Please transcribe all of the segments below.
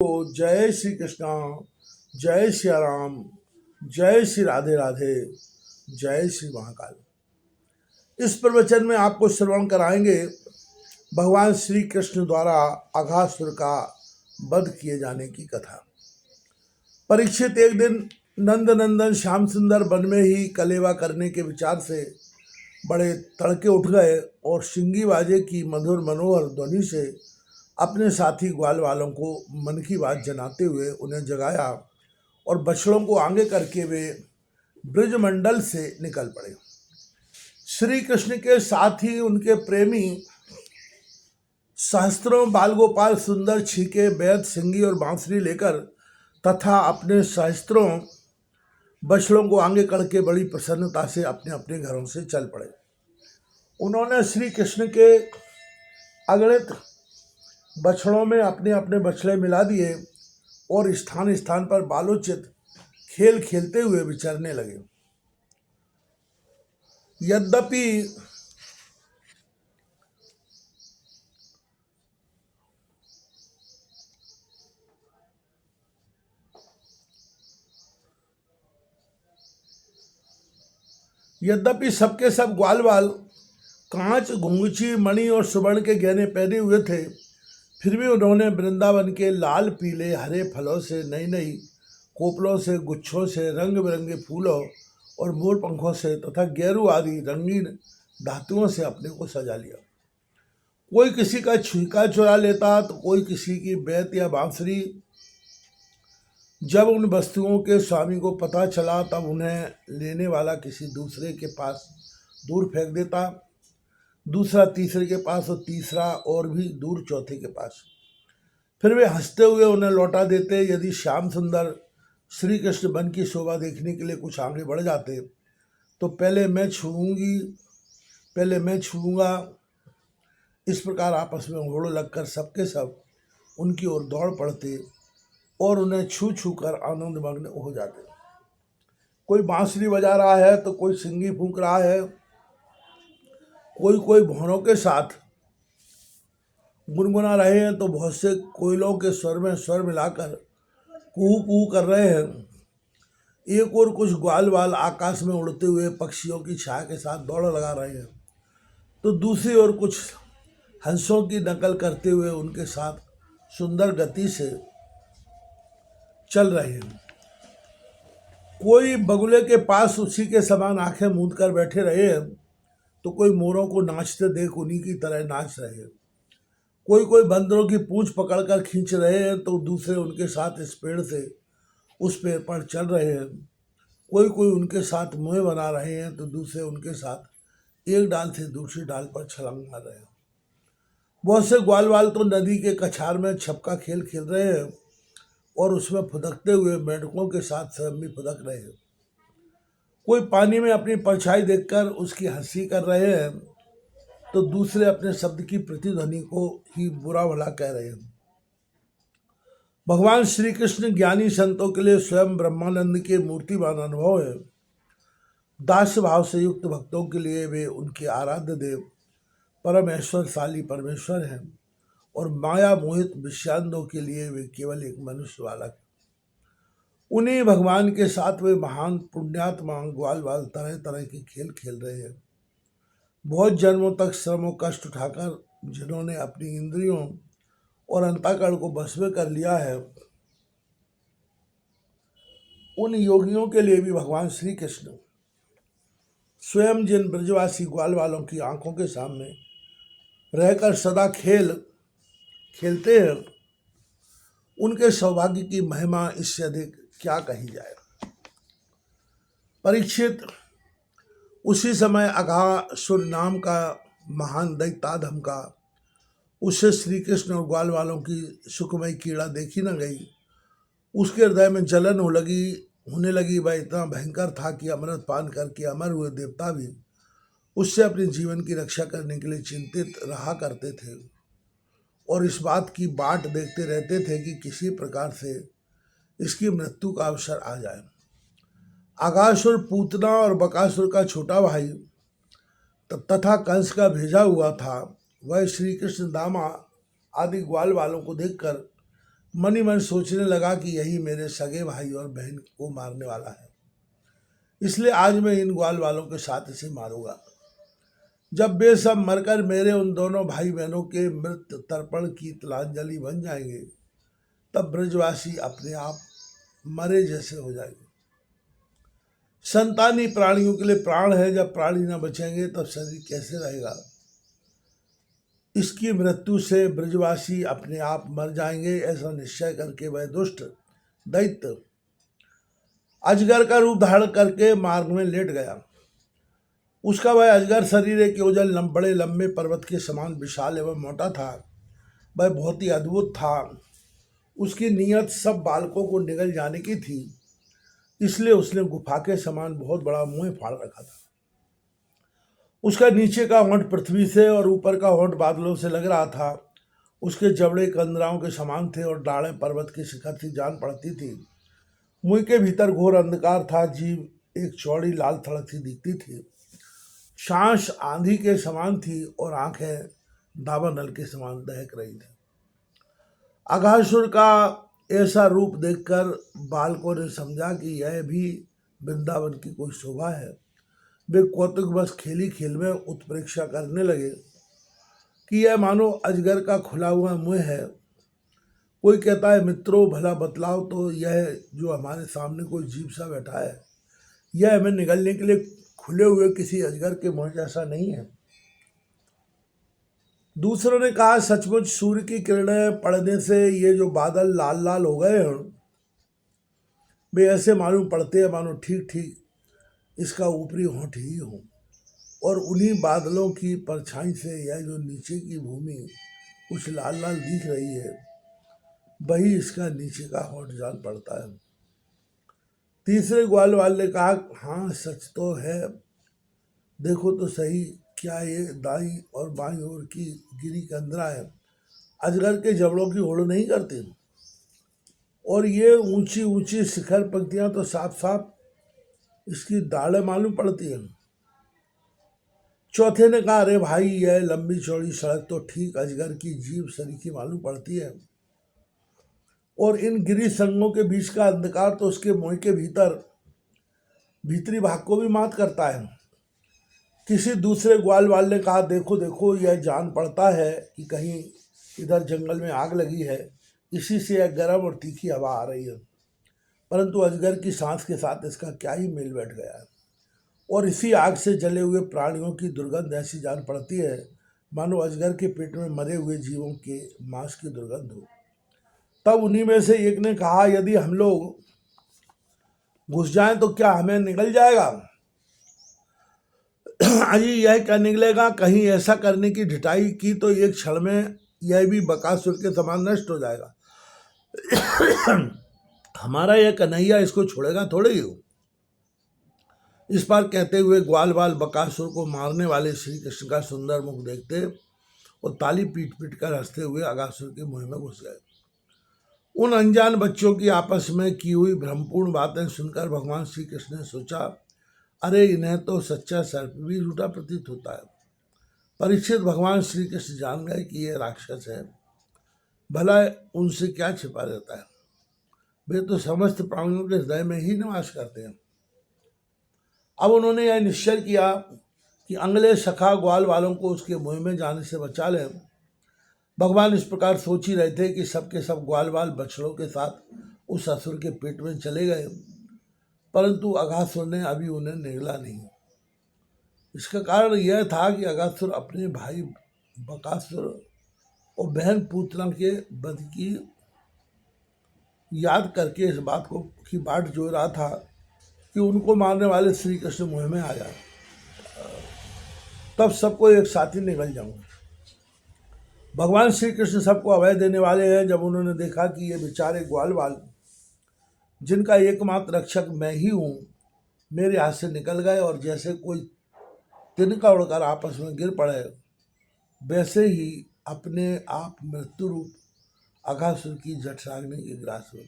तो जय श्री कृष्णा, जय श्री राम, जय श्री राधे राधे, जय श्री महाकाल। इस प्रवचन में आपको श्रवण कराएंगे भगवान श्री कृष्ण द्वारा अघासुर का वध किए जाने की कथा। परीक्षित एक दिन नंद नंदन श्याम सुंदर वन में ही कलेवा करने के विचार से बड़े तड़के उठ गए और सिंगी बाजे की मधुर मनोहर ध्वनि से अपने साथी ग्वाल वालों को मन की बात जनाते हुए उन्हें जगाया और बछड़ों को आगे करके वे ब्रजमंडल से निकल पड़े। श्री कृष्ण के साथ ही उनके प्रेमी सहस्त्रों बाल गोपाल सुंदर छीके बैद सिंगी और बांसुरी लेकर तथा अपने सहस्त्रों बछड़ों को आगे करके बड़ी प्रसन्नता से अपने अपने घरों से चल पड़े। उन्होंने श्री कृष्ण के अगणित बछड़ों में अपने अपने बछड़े मिला दिए और स्थान स्थान पर बालोचित खेल खेलते हुए विचरने लगे। यद्यपि सबके सब ग्वाल वाल कांच, घुंघची, मणि और सुवर्ण के गहने पहने हुए थे, फिर भी उन्होंने वृंदावन के लाल पीले हरे फलों से, नई नई कोपलों से, गुच्छों से, रंग बिरंगे फूलों और मोर पंखों से तथा गेरू आदि रंगीन धातुओं से अपने को सजा लिया। कोई किसी का छुईका चुरा लेता तो कोई किसी की बैत या बांसुरी। जब उन वस्तुओं के स्वामी को पता चला तब उन्हें लेने वाला किसी दूसरे के पास दूर फेंक देता, दूसरा तीसरे के पास और तीसरा और भी दूर चौथे के पास। फिर वे हंसते हुए उन्हें लौटा देते। यदि श्याम सुंदर श्री कृष्ण वन की शोभा देखने के लिए कुछ आगे बढ़ जाते तो पहले मैं छूऊंगा, इस प्रकार आपस में होड़ लगकर सबके सब उनकी ओर दौड़ पड़ते और उन्हें छू छू कर आनंद मग्न हो जाते। कोई बांसुरी बजा रहा है तो कोई सिंगी फूंक रहा है, कोई भौरों के साथ गुनगुना रहे हैं, तो बहुत से कोयलों के स्वर में स्वर मिलाकर कुहू कुहू कर रहे हैं। एक और कुछ ग्वाल वाल आकाश में उड़ते हुए पक्षियों की छाया के साथ दौड़ लगा रहे हैं, तो दूसरी ओर कुछ हंसों की नकल करते हुए उनके साथ सुंदर गति से चल रहे हैं। कोई बगुले के पास उसी के समान आंखें मूंद कर बैठे रहे हैं, तो कोई मोरों को नाचते देख उन्हीं की तरह नाच रहे हैं। कोई बंदरों की पूंछ पकड़कर खींच रहे हैं, तो दूसरे उनके साथ इस पेड़ से उस पेड़ पर चल रहे हैं। कोई उनके साथ मुँह बना रहे हैं, तो दूसरे उनके साथ एक डाल से दूसरी डाल पर छलांग मार रहे हैं। बहुत से ग्वाल वाल तो नदी के कछार में छपका खेल खेल रहे हैं और उसमें फुदकते हुए मेंढकों के साथ स्वयं भी फुदक रहे हैं। कोई पानी में अपनी परछाई देखकर उसकी हंसी कर रहे हैं, तो दूसरे अपने शब्द की प्रतिध्वनि को ही बुरा भला कह रहे हैं। भगवान श्री कृष्ण ज्ञानी संतों के लिए स्वयं ब्रह्मानंद के मूर्तिमान अनुभव है। दास भाव से युक्त भक्तों के लिए वे उनके आराध्य देव परमेश्वरशाली परमेश्वर हैं और माया मोहित विषयांधों के लिए वे केवल एक मनुष्य बालक। उन्हीं भगवान के साथ वे महान पुण्यात्मा ग्वाल वाल तरह तरह के खेल खेल रहे हैं। बहुत जन्मों तक श्रम और कष्ट उठाकर जिन्होंने अपनी इंद्रियों और अंतःकरण को बस में कर लिया है, उन योगियों के लिए भी भगवान श्री कृष्ण स्वयं जिन ब्रजवासी ग्वाल वालों की आंखों के सामने रहकर सदा खेलते हैं, उनके सौभाग्य की महिमा इससे अधिक क्या कही जाए। परीक्षित, उसी समय अघासुर नाम का महान दैत्याधम का उससे श्री कृष्ण और ग्वाल वालों की सुखमयी कीड़ा देखी न गई। उसके हृदय में जलन होने लगी। वह इतना भयंकर था कि अमृत पान करके अमर हुए देवता भी उससे अपने जीवन की रक्षा करने के लिए चिंतित रहा करते थे और इस बात की बाट देखते रहते थे कि किसी प्रकार से इसकी मृत्यु का अवसर आ जाए। अघासुर पूतना और बकासुर का छोटा भाई तथा कंस का भेजा हुआ था। वह श्री कृष्ण दामा आदि ग्वाल वालों को देखकर मन ही मन सोचने लगा कि यही मेरे सगे भाई और बहन को मारने वाला है, इसलिए आज मैं इन ग्वाल वालों के साथ इसे मारूंगा। जब वे सब मरकर मेरे उन दोनों भाई बहनों के मृत तर्पण की तिलांजलि बन जाएंगे, तब ब्रजवासी अपने आप मरे जैसे हो जाएंगे। संतानी प्राणियों के लिए प्राण है, जब प्राणी न बचेंगे तब शरीर कैसे रहेगा। इसकी मृत्यु से ब्रजवासी अपने आप मर जाएंगे, ऐसा निश्चय करके वह दुष्ट दैत्य अजगर का रूप धारण करके मार्ग में लेट गया। उसका वह अजगर शरीर एक योजन बड़े लंबे पर्वत के समान विशाल एवं मोटा था। वह बहुत ही अद्भुत था। उसकी नीयत सब बालकों को निगल जाने की थी, इसलिए उसने गुफा के समान बहुत बड़ा मुंह फाड़ रखा था। उसका नीचे का होंठ पृथ्वी से और ऊपर का होंठ बादलों से लग रहा था। उसके जबड़े कंदराओं के समान थे और डालें पर्वत के शिखर से जान पड़ती थी। मुंह के भीतर घोर अंधकार था। जीभ एक चौड़ी लाल थड़क सी दिखती थी। सांस आंधी के समान थी और आंखें दावानल के समान दहक रही थी। अघासुर का ऐसा रूप देखकर बालकों ने समझा कि यह भी वृंदावन की कोई शोभा है। वे कौतुकवश खेली खेल में उत्प्रेक्षा करने लगे कि यह मानो अजगर का खुला हुआ मुंह है। कोई कहता है, मित्रों भला बतलाओ तो यह जो हमारे सामने कोई जीव सा बैठा है, यह हमें निगलने के लिए खुले हुए किसी अजगर के मुंह जैसा नहीं है। दूसरों ने कहा, सचमुच सूर्य की किरणें पड़ने से ये जो बादल लाल लाल हो गए हैं, वे ऐसे मालूम पड़ते हैं मानो ठीक ठीक इसका ऊपरी होंठ ही हो, और उन्हीं बादलों की परछाई से यह जो नीचे की भूमि कुछ लाल लाल दिख रही है, वही इसका नीचे का होंठ जान पड़ता है। तीसरे ग्वाल वाले ने कहा, हाँ सच तो है, देखो तो सही, क्या ये दाई और बाईं ओर की गिरी कंदरा है अजगर के जबड़ों की होड़ नहीं करती, और ये ऊंची ऊंची शिखर पंक्तियां तो साफ साफ इसकी दाढ़ें मालूम पड़ती है। चौथे ने कहा, अरे भाई, यह लंबी चौड़ी सड़क तो ठीक अजगर की जीभ सरीखी मालूम पड़ती है, और इन गिरी संगों के बीच का अंधकार तो उसके मुंह के भीतरी भाग को भी मात करता है। किसी दूसरे ग्वाल वाले ने कहा, देखो देखो, यह जान पड़ता है कि कहीं इधर जंगल में आग लगी है, इसी से यह गर्म और तीखी हवा आ रही है, परंतु अजगर की सांस के साथ इसका क्या ही मेल बैठ गया है, और इसी आग से जले हुए प्राणियों की दुर्गंध ऐसी जान पड़ती है मानो अजगर के पेट में मरे हुए जीवों के मांस की दुर्गंध हो। तब उन्हीं में से एक ने कहा, यदि हम लोग घुस जाएं तो क्या हमें निकल जाएगा? अजी, यह क्या निकलेगा? कहीं ऐसा करने की ढिठाई की तो एक क्षण में यह भी बकासुर के समान नष्ट हो जाएगा। हमारा यह कन्हैया इसको छोड़ेगा थोड़े ही हो। इस बार कहते हुए ग्वाल बाल बकासुर को मारने वाले श्री कृष्ण का सुंदर मुख देखते और ताली पीट पीट कर हंसते हुए अगासुर के मुंह में घुस गए। उन अनजान बच्चों की आपस में की हुई भ्रमपूर्ण बातें सुनकर भगवान श्री कृष्ण ने सोचा, अरे इन्हें तो सच्चा सर्प भी झूठा प्रतीत होता है। परीक्षित भगवान श्री कृष्ण जान गए कि यह राक्षस है, भला उनसे क्या छिपा रहता है, वे तो समस्त प्राणियों के हृदय में ही निवास करते हैं। अब उन्होंने यह निश्चय किया कि अगले सखा ग्वाल वालों को उसके मुंह में जाने से बचा लें। भगवान इस प्रकार सोच ही रहे थे कि सबके सब ग्वाल वाल बछड़ों के साथ उस असुर के पेट में चले गए, परंतु अगासुर ने अभी उन्हें निगला नहीं। इसका कारण यह था कि अगासुर अपने भाई बकासुर और बहन पूतना के वध की याद करके इस बात को की बाट जोड़ रहा था कि उनको मारने वाले श्री कृष्ण मुंह में आ जाए, तब सबको एक साथ ही निगल जाऊंगा। भगवान श्री कृष्ण सबको अभय देने वाले हैं। जब उन्होंने देखा कि ये बेचारे ग्वाल वाल, जिनका एकमात्र रक्षक मैं ही हूँ, मेरे हाथ से निकल गए और जैसे कोई तिनका उड़कर आपस में गिर पड़े, वैसे ही अपने आप मृत्यु रूप अघासुर की जठराग्नि के ग्रास हो गए।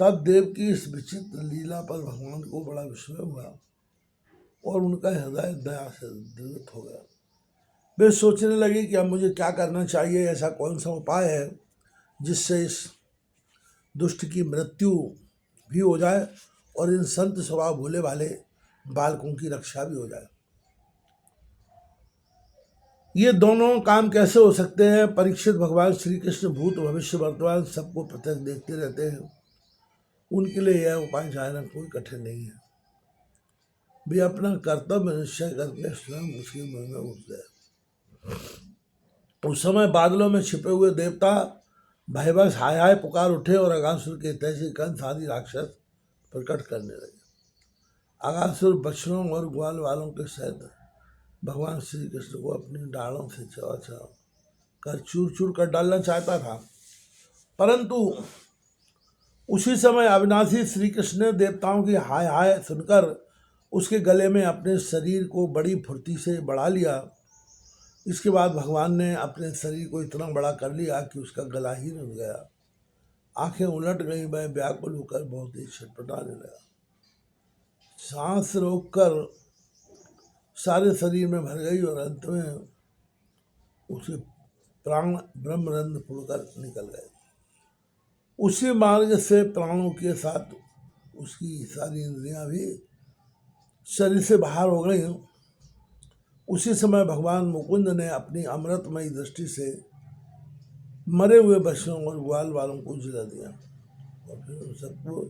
तब देव की इस विचित्र लीला पर भगवान को बड़ा विस्मय हुआ और उनका हृदय दया से द्रवित हो गया। वे सोचने लगे कि अब मुझे क्या करना चाहिए, ऐसा कौन सा उपाय है जिससे इस दुष्ट की मृत्यु भी हो जाए और इन संत स्वभाव भोले वाले बालकों की रक्षा भी हो जाए। ये दोनों काम कैसे हो सकते हैं? परीक्षित भगवान श्री कृष्ण भूत भविष्य वर्तमान सबको प्रत्यक्ष देखते रहते हैं। उनके लिए यह उपाय जानना कोई कठिन नहीं है। वे अपना कर्तव्य निश्चय करके स्वयं उसकी मुँह में उठ गए। उस समय बादलों में छिपे हुए देवता भयवश हाय हाय पुकार उठे और अगासुर के तैसे कंस आदि राक्षस प्रकट करने लगे। अगासुर बछड़ों और ग्वाल वालों के सहित भगवान श्री कृष्ण को अपनी डालों से चबा चबा कर चूर चूर कर डालना चाहता था, परंतु उसी समय अविनाशी श्री कृष्ण ने देवताओं की हाय हाय सुनकर उसके गले में अपने शरीर को बड़ी फुर्ती से बढ़ा लिया। इसके बाद भगवान ने अपने शरीर को इतना बड़ा कर लिया कि उसका गला ही रुक गया। आंखें उलट गई, वह व्याकुल होकर बहुत ही छटपटाने लगा। सांस रोककर सारे शरीर में भर गई और अंत में उसके प्राण ब्रह्मरंध्र फूलकर निकल गए। उसी मार्ग से प्राणों के साथ उसकी सारी इंद्रियां भी शरीर से बाहर हो गई। उसी समय भगवान मुकुंद ने अपनी अमृतमयी दृष्टि से मरे हुए बच्चों और ग्वाल वालों को जिला दिया और फिर उन सबको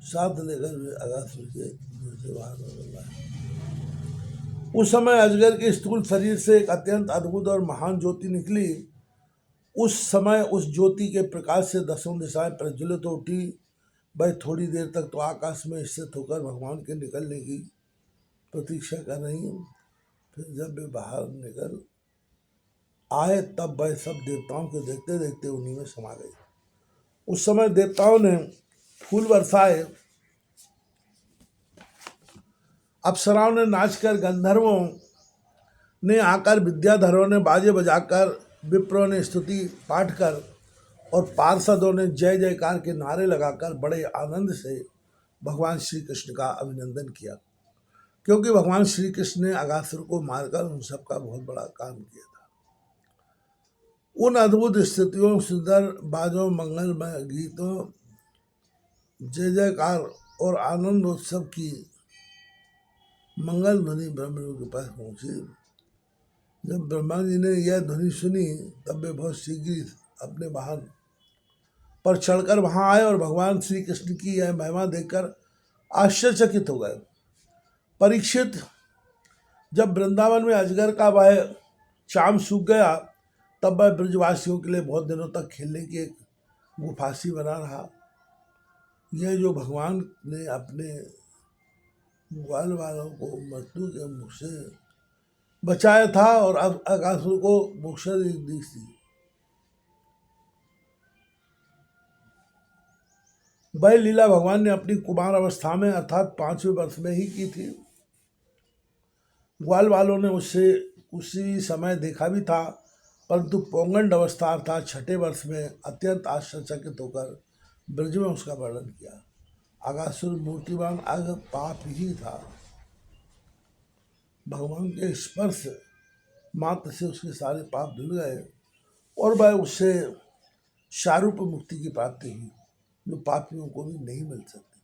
साथ लेकर वे अगासुर के मुंह से बाहर निकल आए। उस समय अजगर के स्थूल शरीर से एक अत्यंत अद्भुत और महान ज्योति निकली। उस समय उस ज्योति के प्रकाश से दसों दिशाएं प्रज्वलित हो उठी। वह थोड़ी देर तक तो आकाश में स्थित होकर भगवान के निकलने की प्रतीक्षा कर रही। फिर जब वे बाहर निकल आए तब वह सब देवताओं को देखते देखते उन्हीं में समा गई। उस समय देवताओं ने फूल बरसाए, अप्सराओं ने नाचकर, गंधर्वों ने आकर, विद्याधरों ने बाजे बजाकर, विप्रों ने स्तुति पाठ कर और पार्षदों ने जय जयकार के नारे लगाकर बड़े आनंद से भगवान श्री कृष्ण का अभिनंदन किया, क्योंकि भगवान श्री कृष्ण ने अगासुर को मारकर उन सब का बहुत बड़ा काम किया था। उन अद्भुत स्थितियों, सुंदर बाजों, मंगलमय गीतों, जय जयकार और आनंद उत्सव की मंगल ध्वनि ब्रह्मदेव के पास पहुंची। जब ब्रह्मा जी ने यह ध्वनि सुनी तब वे बहुत शीघ्र अपने वाहन पर चढ़कर वहां आए और भगवान श्री कृष्ण की यह महिमा देखकर आश्चर्यचकित हो गए। परीक्षित, जब वृंदावन में अजगर का वह चाम सूख गया तब वह ब्रजवासियों के लिए बहुत दिनों तक खेलने की एक गुफासी बना रहा। यह जो भगवान ने अपने ग्वाल वालों को मृत्यु के मुख से बचाया था और अब अगासुर को मोक्षा दी थी, वह लीला भगवान ने अपनी कुमार अवस्था में अर्थात 5वें वर्ष में ही की थी। ग्वाल वालों ने उससे उसी समय देखा भी था, परंतु पौंगंड अवस्था अर्थात 6ठे वर्ष में अत्यंत आश्चर्यचकित होकर ब्रज में उसका वर्णन किया। अगासुर मूर्तिमान अग पाप ही था। भगवान के स्पर्श मात्र से उसके सारे पाप धुल गए और वह उससे शारूप मुक्ति की प्राप्ति हुई, जो पापियों को भी नहीं मिल सकती।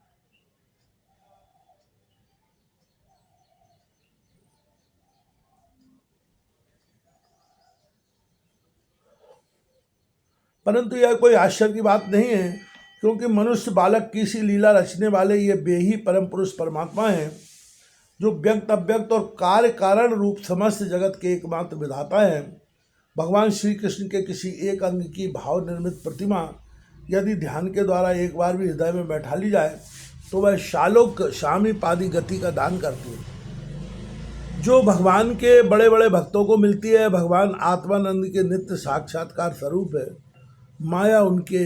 परंतु यह कोई आश्चर्य की बात नहीं है, क्योंकि मनुष्य बालक की सी लीला रचने वाले ये बेही परम पुरुष परमात्मा हैं, जो व्यक्त अव्यक्त और कार्य कारण रूप समस्त जगत के एकमात्र विधाता हैं। भगवान श्री कृष्ण के किसी एक अंग की भाव निर्मित प्रतिमा यदि ध्यान के द्वारा एक बार भी हृदय में बैठा ली जाए तो वह शालोक शामीपादी गति का दान करती है, जो भगवान के बड़े बड़े भक्तों को मिलती है। भगवान आत्मानंद के नित्य साक्षात्कार स्वरूप है। माया उनके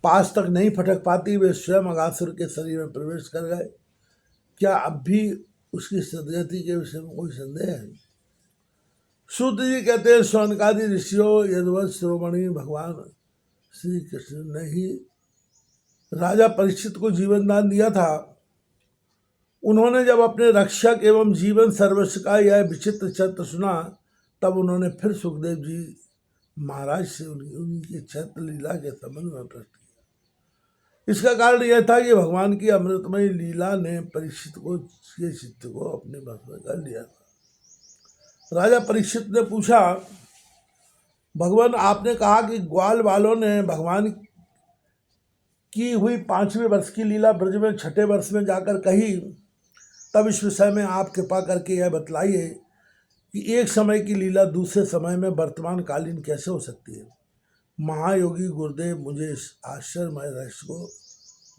पास तक नहीं फटक पाती। वे स्वयं अगासुर के शरीर में प्रवेश कर गए। क्या अब भी उसकी सदगति के विषय में कोई संदेह है? सूत जी कहते हैं, शौनकादि ऋषियों यदुवंश शिरोमणि भगवान श्री कृष्ण ने ही राजा परीक्षित को जीवन दान दिया था। उन्होंने जब अपने रक्षक एवं जीवन सर्वस्व का यह विचित्र चरित्र सुना तब उन्होंने फिर सुखदेव जी महाराज से उनकी चैत्र लीला के संबंध में प्रश्न किया। इसका कारण यह था कि भगवान की अमृतमय लीला ने परीक्षित को के चित्त को अपने बस में कर लिया था। राजा परीक्षित ने पूछा, भगवान आपने कहा कि ग्वाल वालों ने भगवान की हुई 5वें वर्ष की लीला ब्रज में 6ठे वर्ष में जाकर कही, तब इस विषय में आप कृपा करके यह बतलाइए कि एक समय की लीला दूसरे समय में वर्तमान कालीन कैसे हो सकती है। महायोगी गुरुदेव, मुझे इस आश्चर्यमय रहस्य को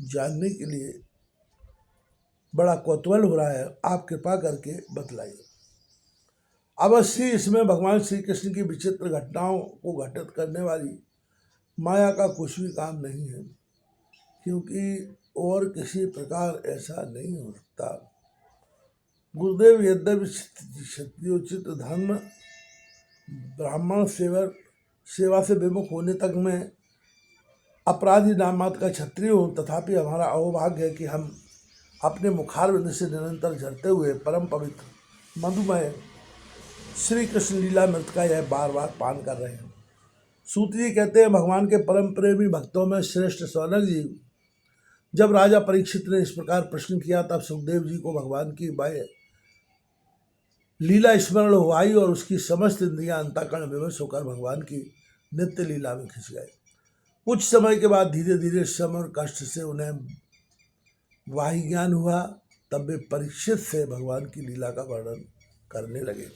जानने के लिए बड़ा कौतूहल हो रहा है, आप कृपा करके बतलाइए। अवश्य इसमें भगवान श्री कृष्ण की विचित्र घटनाओं को घटित करने वाली माया का कुछ भी काम नहीं है, क्योंकि और किसी प्रकार ऐसा नहीं हो सकता। गुरुदेव, यद्यपि क्षत्रियोचित धर्म ब्राह्मण सेवा से विमुख होने तक मैं अपराधी नाम मात्र का क्षत्रिय हूँ, तथापि हमारा अहोभाग्य है कि हम अपने मुखारविंद से निरंतर झरते हुए परम पवित्र मधुमय श्री कृष्ण लीलामृत का यह बार बार पान कर रहे हैं। सूत जी कहते हैं, भगवान के परम प्रेमी भक्तों में श्रेष्ठ सौनक जी, जब राजा परीक्षित ने इस प्रकार प्रश्न किया, तब सुखदेव जी को भगवान की बाह्य लीला स्मरण हो आई और उसकी समस्त इंद्रियां अंतःकरण विवश होकर भगवान की नित्य लीला में खिंच गए। कुछ समय के बाद धीरे धीरे श्रम और कष्ट से उन्हें वाही ज्ञान हुआ, तब वे परीक्षित से भगवान की लीला का वर्णन करने लगे।